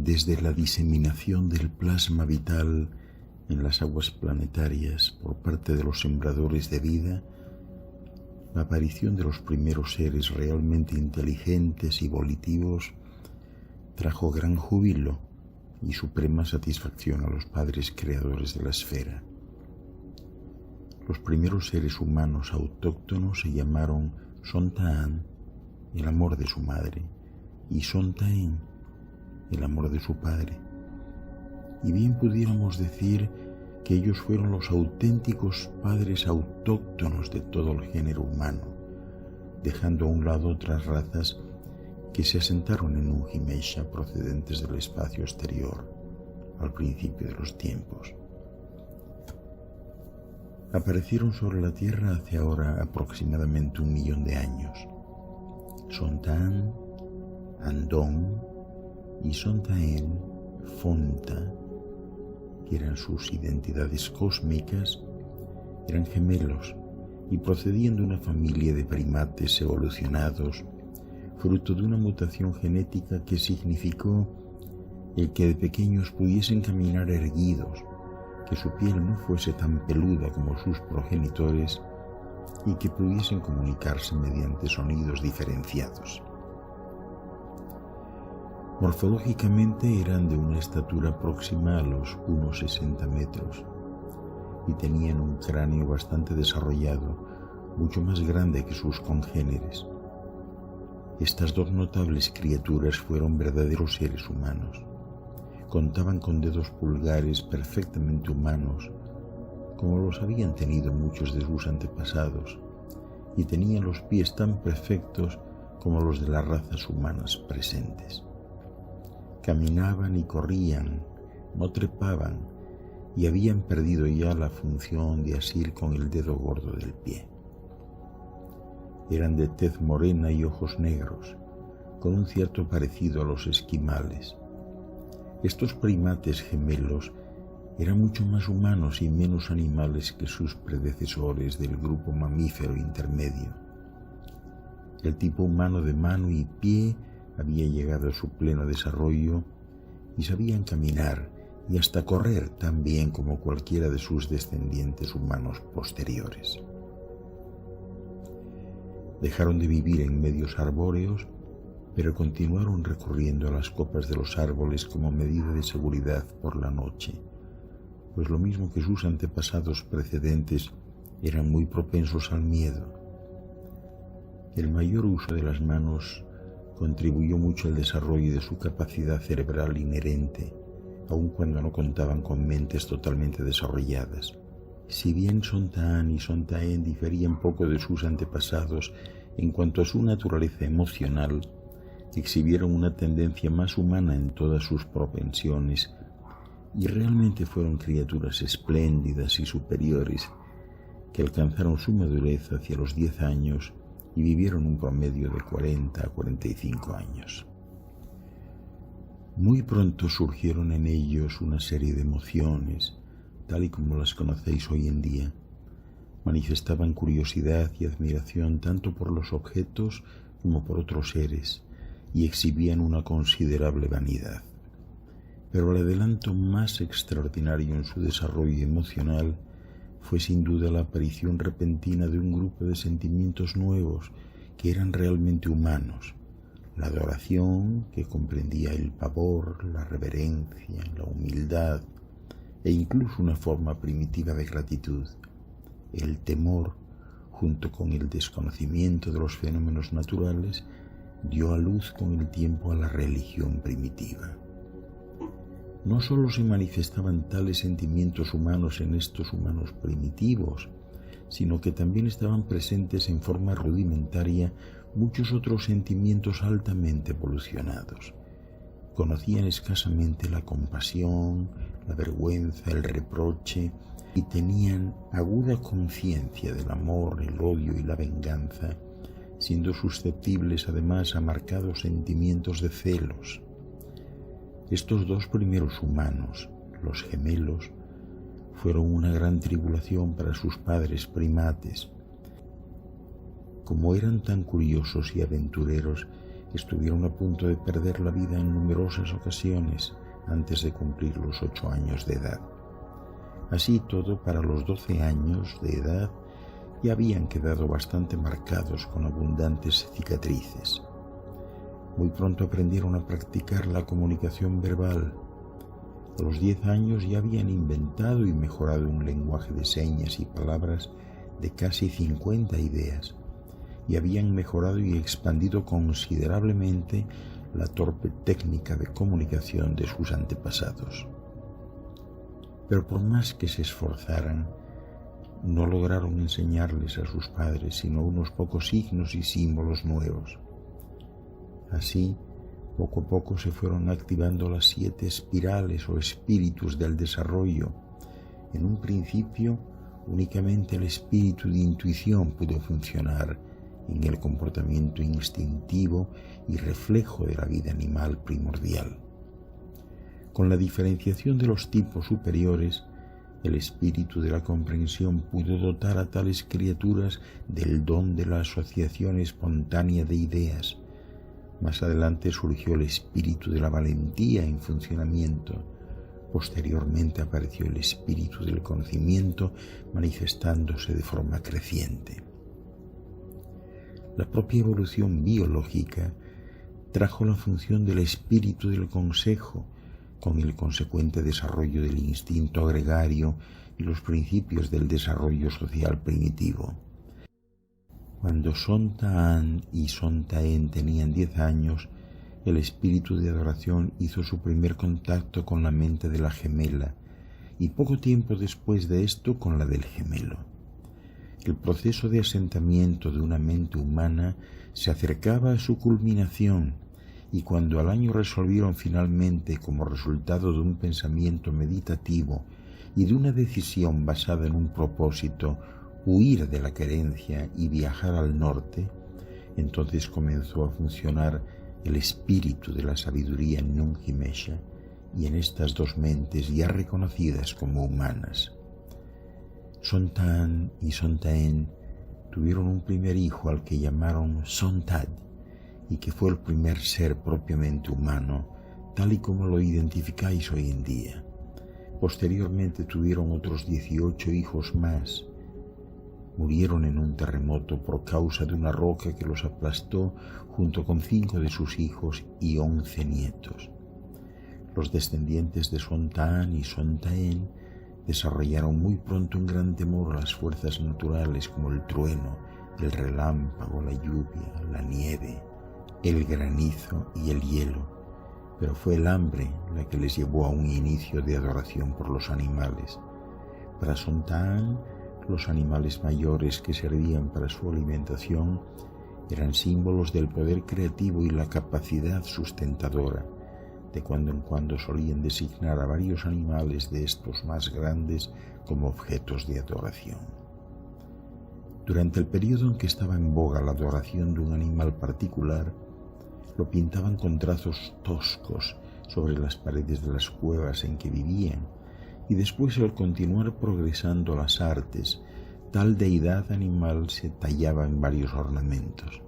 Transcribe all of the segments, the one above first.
desde la diseminación del plasma vital en las aguas planetarias por parte de los sembradores de vida, la aparición de los primeros seres realmente inteligentes y volitivos trajo gran júbilo y suprema satisfacción a los padres creadores de la esfera. Los primeros seres humanos autóctonos se llamaron Sontaan, el amor de su madre, y Sontaen, el amor de su padre. Y bien pudiéramos decir que ellos fueron los auténticos padres autóctonos de todo el género humano, dejando a un lado otras razas que se asentaron en Ungimesha procedentes del espacio exterior al principio de los tiempos. Aparecieron sobre la Tierra hace ahora aproximadamente 1 millón de años. Sontaan, Andón y Sontaen, Fonta, que eran sus identidades cósmicas, eran gemelos y procedían de una familia de primates evolucionados, fruto de una mutación genética que significó el que de pequeños pudiesen caminar erguidos, que su piel no fuese tan peluda como sus progenitores y que pudiesen comunicarse mediante sonidos diferenciados. Morfológicamente eran de una estatura próxima a los 1,60 metros y tenían un cráneo bastante desarrollado, mucho más grande que sus congéneres. Estas dos notables criaturas fueron verdaderos seres humanos. Contaban con dedos pulgares perfectamente humanos, como los habían tenido muchos de sus antepasados, y tenían los pies tan perfectos como los de las razas humanas presentes. Caminaban y corrían, no trepaban, y habían perdido ya la función de asir con el dedo gordo del pie. Eran de tez morena y ojos negros, con un cierto parecido a los esquimales. Estos primates gemelos eran mucho más humanos y menos animales que sus predecesores del grupo mamífero intermedio. El tipo humano de mano y pie había llegado a su pleno desarrollo y sabían caminar y hasta correr tan bien como cualquiera de sus descendientes humanos posteriores. Dejaron de vivir en medios arbóreos, pero continuaron recurriendo a las copas de los árboles como medida de seguridad por la noche, pues lo mismo que sus antepasados precedentes eran muy propensos al miedo. El mayor uso de las manos contribuyó mucho al desarrollo de su capacidad cerebral inherente, aun cuando no contaban con mentes totalmente desarrolladas. Si bien Sontaan y Sontaen diferían poco de sus antepasados en cuanto a su naturaleza emocional, exhibieron una tendencia más humana en todas sus propensiones y realmente fueron criaturas espléndidas y superiores que alcanzaron su madurez hacia los 10 años y vivieron un promedio de 40 a 45 años. Muy pronto surgieron en ellos una serie de emociones, tal y como las conocéis hoy en día. Manifestaban curiosidad y admiración tanto por los objetos como por otros seres y exhibían una considerable vanidad. Pero el adelanto más extraordinario en su desarrollo emocional fue sin duda la aparición repentina de un grupo de sentimientos nuevos que eran realmente humanos: la adoración, que comprendía el pavor, la reverencia, la humildad e incluso una forma primitiva de gratitud; el temor, junto con el desconocimiento de los fenómenos naturales, dio a luz con el tiempo a la religión primitiva. No solo se manifestaban tales sentimientos humanos en estos humanos primitivos, sino que también estaban presentes en forma rudimentaria muchos otros sentimientos altamente evolucionados. Conocían escasamente la compasión, la vergüenza, el reproche, y tenían aguda conciencia del amor, el odio y la venganza, siendo susceptibles además a marcados sentimientos de celos. Estos dos primeros humanos, los gemelos, fueron una gran tribulación para sus padres primates. Como eran tan curiosos y aventureros, estuvieron a punto de perder la vida en numerosas ocasiones antes de cumplir los 8 años de edad. Así todo, para los 12 años de edad ya habían quedado bastante marcados con abundantes cicatrices. Muy pronto aprendieron a practicar la comunicación verbal. A los 10 años ya habían inventado y mejorado un lenguaje de señas y palabras de casi 50 ideas, y habían mejorado y expandido considerablemente la torpe técnica de comunicación de sus antepasados. Pero por más que se esforzaran, no lograron enseñarles a sus padres sino unos pocos signos y símbolos nuevos. Así, poco a poco se fueron activando las 7 espirales o espíritus del desarrollo. En un principio, únicamente el espíritu de intuición pudo funcionar en el comportamiento instintivo y reflejo de la vida animal primordial. Con la diferenciación de los tipos superiores, el espíritu de la comprensión pudo dotar a tales criaturas del don de la asociación espontánea de ideas. Más adelante surgió el espíritu de la valentía en funcionamiento. Posteriormente apareció el espíritu del conocimiento manifestándose de forma creciente. La propia evolución biológica trajo la función del espíritu del consejo, con el consecuente desarrollo del instinto gregario y los principios del desarrollo social primitivo. Cuando Sontaan y Sontaen tenían 10 años, el espíritu de adoración hizo su primer contacto con la mente de la gemela y poco tiempo después de esto con la del gemelo. El proceso de asentamiento de una mente humana se acercaba a su culminación, y cuando al año resolvieron finalmente, como resultado de un pensamiento meditativo y de una decisión basada en un propósito, huir de la querencia y viajar al norte, entonces comenzó a funcionar el espíritu de la sabiduría Nungi-Mesha, y en estas dos mentes ya reconocidas como humanas. Sontaan y Sontaen tuvieron un primer hijo al que llamaron Sontad, y que fue el primer ser propiamente humano, tal y como lo identificáis hoy en día. Posteriormente tuvieron otros 18 hijos más. Murieron en un terremoto por causa de una roca que los aplastó junto con 5 de sus hijos y 11 nietos. Los descendientes de Sontaan y Sontaen desarrollaron muy pronto un gran temor a las fuerzas naturales como el trueno, el relámpago, la lluvia, la nieve, el granizo y el hielo, pero fue el hambre la que les llevó a un inicio de adoración por los animales. Para Sontaan, los animales mayores que servían para su alimentación eran símbolos del poder creativo y la capacidad sustentadora. De cuando en cuando solían designar a varios animales de estos más grandes como objetos de adoración. Durante el periodo en que estaba en boga la adoración de un animal particular, lo pintaban con trazos toscos sobre las paredes de las cuevas en que vivían, y después, al continuar progresando las artes, tal deidad animal se tallaba en varios ornamentos.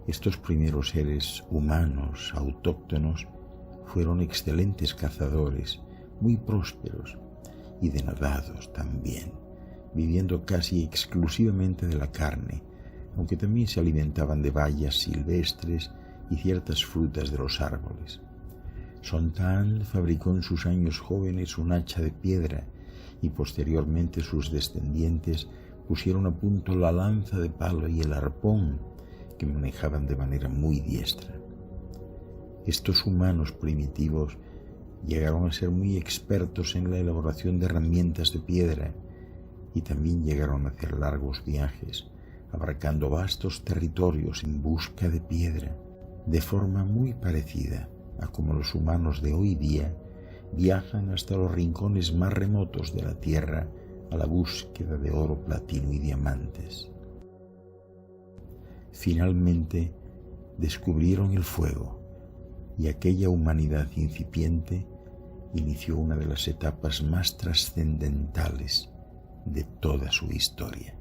Estos primeros seres humanos autóctonos fueron excelentes cazadores, muy prósperos y denodados también, viviendo casi exclusivamente de la carne, aunque también se alimentaban de bayas silvestres y ciertas frutas de los árboles. Sontaan fabricó en sus años jóvenes un hacha de piedra, y posteriormente sus descendientes pusieron a punto la lanza de palo y el arpón, que manejaban de manera muy diestra. Estos humanos primitivos llegaron a ser muy expertos en la elaboración de herramientas de piedra, y también llegaron a hacer largos viajes, abarcando vastos territorios en busca de piedra, de forma muy parecida a como los humanos de hoy día viajan hasta los rincones más remotos de la Tierra a la búsqueda de oro, platino y diamantes. Finalmente descubrieron el fuego, y aquella humanidad incipiente inició una de las etapas más trascendentales de toda su historia.